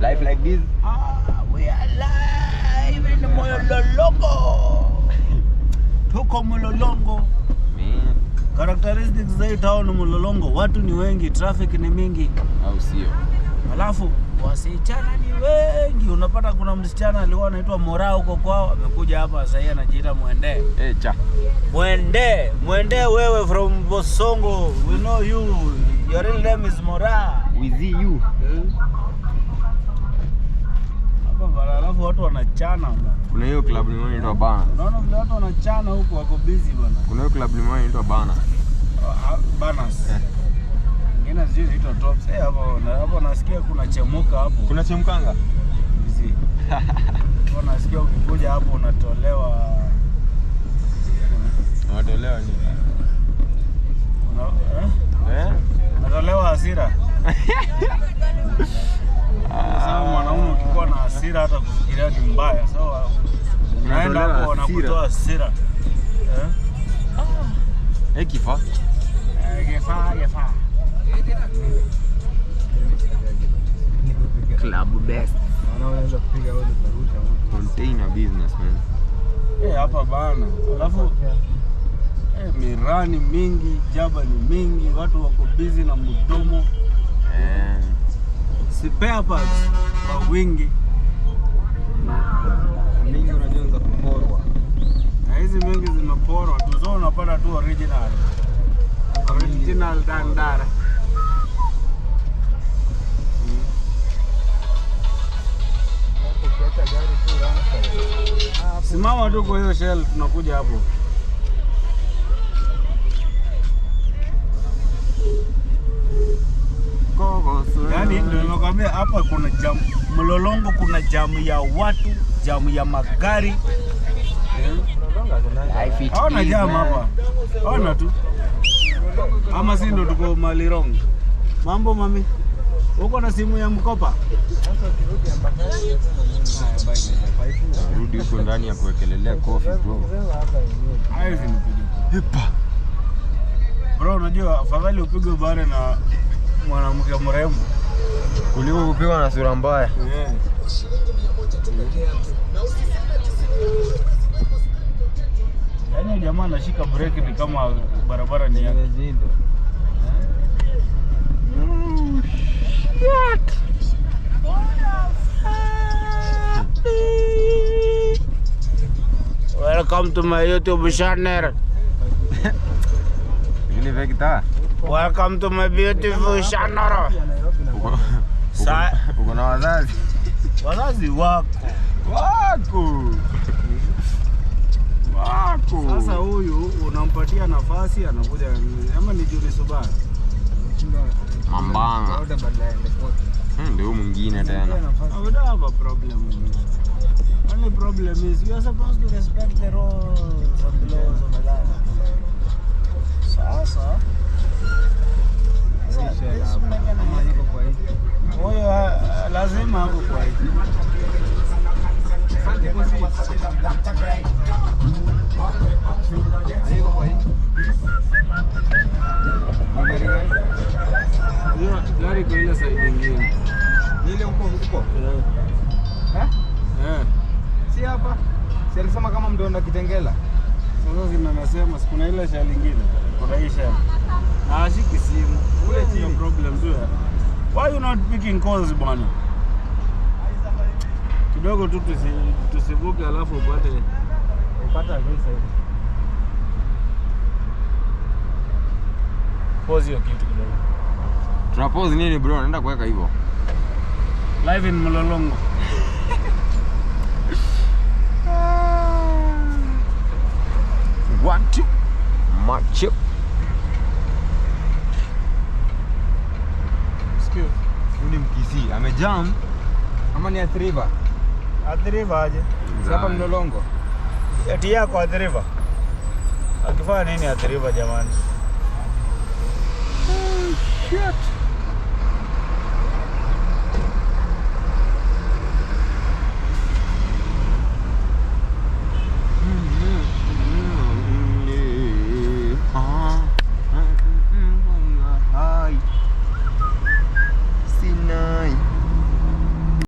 Life like this. We are live in Mlolongo. Tuko Mlolongo. Man. Characteristics za hii town Mlolongo, watu ni wengi, traffic ni mingi. Au sio? Alafu wasichana ni wengi. Unapata kuna msichana alikuwa anaitwa Mora huko kwao, amekuja hapa sasa hivi anajiita Mwende. Cha. Mwende wewe from Bosongo. We know you. Your real name is Mora. We see you. Alafu watu wanachana bwana. Kuna hiyo club inaitwa Bana. Unaona vile watu wanachana huko, wako busy bwana. Kuna hiyo club inaitwa Bana. Banas. Ngine sijui inaitwa Tops. Hapo nasikia kuna chemuka hapo. Kuna chemkanga? Busy. Hapo nasikia ukikuja hapo unatolewa. Unatolewa nini? Unatolewa hasira. Sasa mwanaume ukikuwa na hasira hata kufikiria ni mbaya. Sawa. Unaenda hapo wanakutoa hasira. Kifaa. Kifaa. Club best. Unaweza kupiga wewe kurusha mtu. Container business man. Hapa bana. Alafu mirani mingi, jaba ni mingi, watu wako busy na mdomo. Spare parts kwa wingi. Mingi unajua za kuporwa. Na hizi mingi zimeporwa, tuzo unapata tu original. Original dandara. Simama tu kwa hiyo shell, tunakuja hapo. Yaani ndio nimekwambia hapa kuna jam Mlolongo, kuna jamu ya watu, jamu ya magari. Haona jamu hapa. Haona tu. Ama si ndo tuko Malirong. Mambo mami. Uko na simu ya mkopa? Rudi huko ndani ya kuwekelelea coffee bro. Haizi nipige. Hipa. Bro, unajua afadhali upigwe bare na mwanamke mrembo kuliko kupigwa na sura mbaya. Yaani jamaa anashika breki ni kama barabara ni yake. Welcome to my YouTube channel. Welcome to my beautiful channel. Uko na wazazi? Wazazi wako. Sasa huyu unampatia nafasi anakuja ama ni Juni Subaru. Mambanga. Ndio mwingine tena. I don't have a problem with this. Only problem is you are supposed to respect the rules and the laws of the land. Sasa huyo lazima hapo kwa hiyo. Gari kwa ile side nyingine. Ile huko. Si hapa. Si alisema kama mdonda Kitengela. Sasa zinasema kuna ile shell nyingine. Kuna hii shell. Ashiki simu. Ule ni problem tu. Why you not picking calls bwana? Kidogo tu tusivuke alafu upate pesa hivi. Pause hiyo kitu kidogo. Tunapause nini bro? Naenda kuweka hivyo. Live in Mlolongo. One, two, march up. Excuse. Ni mkisi amejam ama ni Athiriva? Athiriva aje? Hapa Mlolongo. Eti yako Athiriva. Akifanya nini Athiriva jamani? Shit.